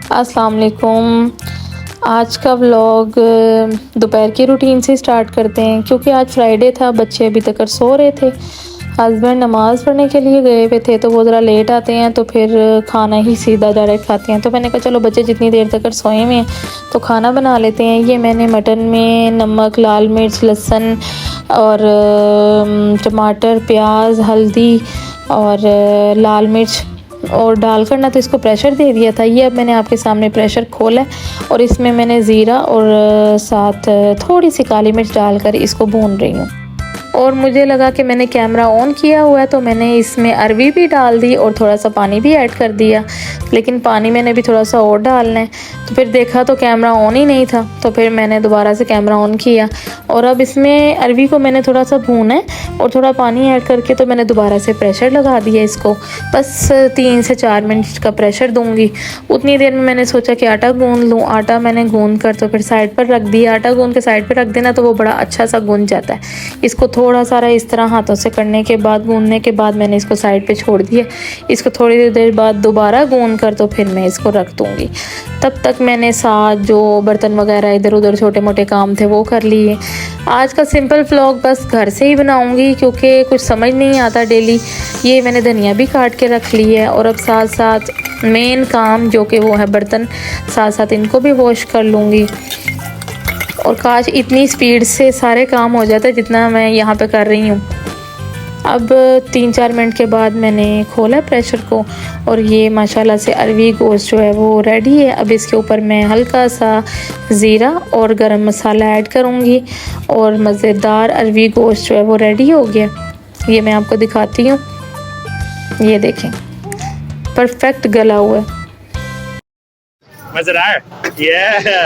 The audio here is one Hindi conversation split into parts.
अस्सलाम वालेकुम। आज का व्लॉग दोपहर की रूटीन से स्टार्ट करते हैं क्योंकि आज फ्राइडे था। बच्चे अभी तक सो रहे थे। हस्बैंड नमाज़ पढ़ने के लिए गए हुए थे तो वो ज़रा लेट आते हैं तो फिर खाना ही सीधा डायरेक्ट खाते हैं। तो मैंने कहा चलो बच्चे जितनी देर तक सोए हुए हैं तो खाना बना लेते हैं। ये मैंने मटन में नमक, लाल मिर्च, लहसुन और टमाटर, प्याज, हल्दी और लाल मिर्च और डालकर ना तो इसको प्रेशर दे दिया था। ये अब मैंने आपके सामने प्रेशर खोला है और इसमें मैंने ज़ीरा और साथ थोड़ी सी काली मिर्च डालकर इसको भून रही हूँ। और मुझे लगा कि मैंने कैमरा ऑन किया हुआ है तो मैंने इसमें अरवी भी डाल दी और थोड़ा सा पानी भी ऐड कर दिया, लेकिन पानी मैंने भी थोड़ा सा और डालना है। तो फिर देखा तो कैमरा ऑन ही नहीं था, तो फिर मैंने दोबारा से कैमरा ऑन किया और अब इसमें अरवी को मैंने थोड़ा सा भूना है और थोड़ा पानी ऐड करके तो मैंने दोबारा से प्रेशर लगा दिया इसको। बस 3 से 4 मिनट का प्रेशर दूँगी। उतनी देर में मैंने सोचा कि आटा गूँध लूँ। आटा मैंने गूँध कर तो फिर साइड पर रख दिया। आटा गूँध के साइड पर रख देना तो वो बड़ा अच्छा सा गूँध जाता है। इसको थोड़ा सारा इस तरह हाथों से करने के बाद, गूंदने के बाद मैंने इसको साइड पे छोड़ दिया। इसको थोड़ी देर बाद दोबारा गूंद कर तो फिर मैं इसको रख दूँगी। तब तक मैंने साथ जो बर्तन वगैरह इधर उधर छोटे मोटे काम थे वो कर लिए। आज का सिंपल व्लॉग बस घर से ही बनाऊँगी क्योंकि कुछ समझ नहीं आता डेली। ये मैंने धनिया भी काट के रख ली है और अब साथ साथ मेन काम जो कि वो है बर्तन, साथ साथ इनको भी वॉश कर लूँगी। और काश इतनी स्पीड से सारे काम हो जाते जितना मैं यहाँ पे कर रही हूँ। अब 3-4 मिनट के बाद मैंने खोला प्रेशर को और ये माशाल्लाह से अरवी गोश्त जो है वो रेडी है। अब इसके ऊपर मैं हल्का सा ज़ीरा और गरम मसाला ऐड करूँगी और मज़ेदार अरवी गोश्त जो है वो रेडी हो गया। ये मैं आपको दिखाती हूँ, ये देखें परफेक्ट गला हुआ है। मज़ेदार।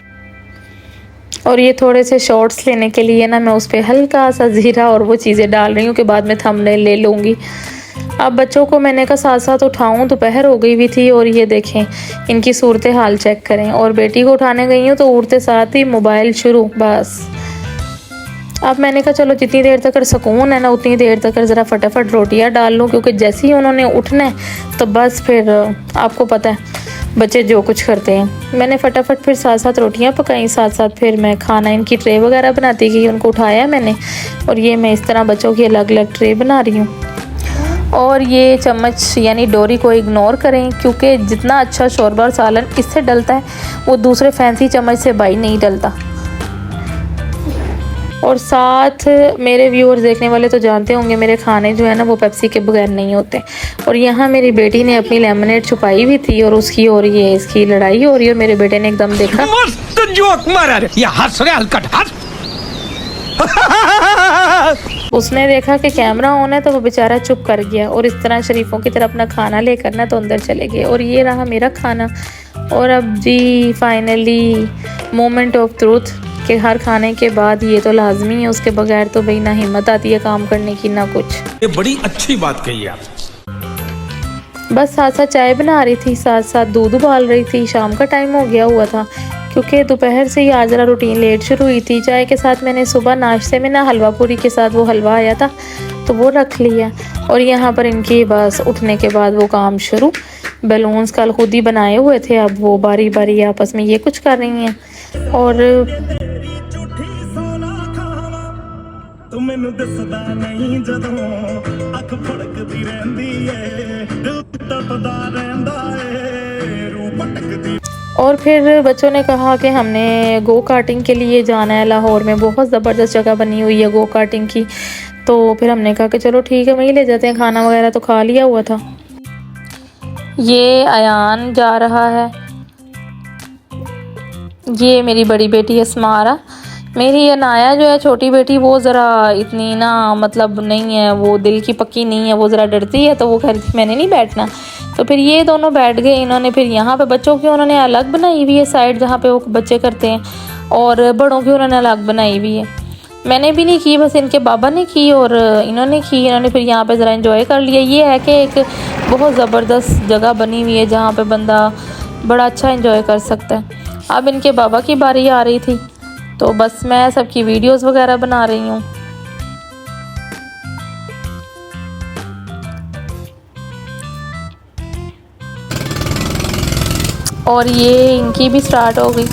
और ये थोड़े से शॉर्ट्स लेने के लिए ना मैं उस पर हल्का सा ज़ीरा और वो चीज़ें डाल रही हूँ कि बाद में थंबनेल ले लूँगी। अब बच्चों को मैंने कहा साथ साथ उठाऊँ, दोपहर हो गई हुई थी और ये देखें इनकी सूरत हाल चेक करें। और बेटी को उठाने गई हूँ तो उठते साथ ही मोबाइल शुरू बस। अब मैंने कहा चलो जितनी देर तक सुकून है ना उतनी देर तक ज़रा फटाफट रोटियाँ डाल लूँ क्योंकि जैसे ही उन्होंने उठना है तो बस फिर आपको पता है बच्चे जो कुछ करते हैं। मैंने फटाफट फिर साथ साथ रोटियां पकाई, साथ साथ फिर मैं खाना इनकी ट्रे वगैरह बनाती गई। उनको उठाया मैंने और ये मैं इस तरह बच्चों की अलग अलग ट्रे बना रही हूँ। और ये चम्मच यानी डोरी को इग्नोर करें क्योंकि जितना अच्छा शोरबा और सालन इससे डलता है वो दूसरे फैंसी चम्मच से बाई नहीं डलता। और साथ मेरे व्यूअर्स देखने वाले तो जानते होंगे मेरे खाने जो है ना वो पेप्सी के बगैर नहीं होते। और यहाँ मेरी बेटी ने अपनी लेमनेड छुपाई हुई थी और उसकी और ये इसकी लड़ाई हो रही है। मेरे बेटे ने एकदम देखा, मस्त जोक मारा रे, ये हंस रहे हलकट हंस। उसने देखा कि कैमरा ऑन है तो वो बेचारा चुप कर गया और इस तरह शरीफों की तरह अपना खाना लेकर ना तो अंदर चले गए। और ये रहा मेरा खाना। और अब जी फाइनली मोमेंट ऑफ ट्रूथ कि हर खाने के बाद ये तो लाजमी है, उसके बगैर तो भाई ना हिम्मत आती है काम करने की ना कुछ। ये बड़ी अच्छी बात कही आप। बस साथ साथ चाय बना रही थी, साथ साथ दूध उबाल रही थी। शाम का टाइम हो गया हुआ था क्योंकि दोपहर से ही आज ज़रा रूटीन लेट शुरू हुई थी। चाय के साथ मैंने सुबह नाश्ते में ना हलवा पूरी के साथ वो हलवा आया था तो वो रख लिया। और यहाँ पर इनकी बस उठने के बाद वो काम शुरू। बैलून्स कल खुद ही बनाए हुए थे, अब वो बारी बारी आपस में ये कुछ कर रही हैं। और ਮੈਨੂੰ ਦਿਸਦਾ ਨਹੀਂ ਜਦੋਂ ਅੱਖ ਫੜਕਦੀ ਰਹਿੰਦੀ ਏ ਦਿਲ ਤੜਪਦਾ ਰਹਿੰਦਾ ਏ ਰੂਹ ਭਟਕਦੀ। और फिर बच्चों ने कहा कि हमने गो कार्टिंग के लिए जाना है। लाहौर में बहुत ज़बरदस्त जगह बनी हुई है गो कार्टिंग की। तो फिर हमने कहा कि चलो ठीक है वहीं ले जाते हैं। खाना वगैरह तो खा लिया हुआ था। ये अयान जा रहा है, ये मेरी बड़ी बेटी अस्मारा। मेरी अनाया जो है छोटी बेटी वो ज़रा इतनी ना मतलब नहीं है, वो दिल की पक्की नहीं है, वो ज़रा डरती है तो वो कह रही थी मैंने नहीं बैठना। तो फिर ये दोनों बैठ गए। इन्होंने फिर यहाँ पे बच्चों की उन्होंने अलग बनाई हुई है साइड जहाँ पे वो बच्चे करते हैं और बड़ों की उन्होंने अलग बनाई हुई है। मैंने भी नहीं की, बस इनके बाबा ने की और इन्होंने की। इन्होंने फिर यहाँ पे ज़रा एंजॉय कर लिया। ये है कि एक बहुत ज़बरदस्त जगह बनी हुई है जहाँ पे बंदा बड़ा अच्छा एंजॉय कर सकता है। अब इनके बाबा की बारी आ रही थी तो बस मैं सबकी वीडियोस वगैरह बना रही हूँ। और ये इनकी भी स्टार्ट हो गई।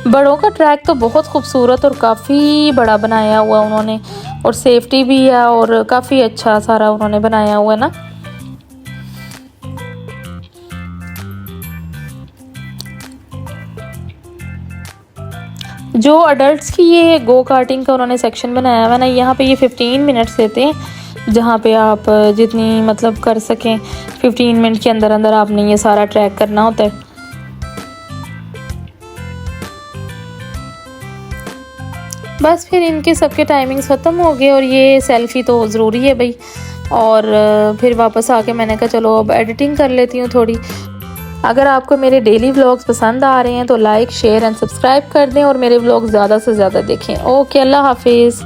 बड़ों का ट्रैक तो बहुत खूबसूरत और काफ़ी बड़ा बनाया हुआ उन्होंने, और सेफ्टी भी है और काफ़ी अच्छा सारा उन्होंने बनाया हुआ है ना। जो अडल्ट्स की ये गो कार्टिंग का उन्होंने सेक्शन बनाया हुआ ना, यहाँ पे ये 15 मिनट्स देते हैं, जहाँ पे आप जितनी मतलब कर सकें 15 मिनट के अंदर अंदर आपने ये सारा ट्रैक करना होता है। बस फिर इनके सबके टाइमिंग्स ख़त्म हो गए और ये सेल्फ़ी तो ज़रूरी है भाई। और फिर वापस आके मैंने कहा चलो अब एडिटिंग कर लेती हूँ थोड़ी। अगर आपको मेरे डेली व्लॉग्स पसंद आ रहे हैं तो लाइक शेयर एंड सब्सक्राइब कर दें और मेरे व्लॉग्स ज़्यादा से ज़्यादा देखें। ओके, अल्लाह हाफिज़।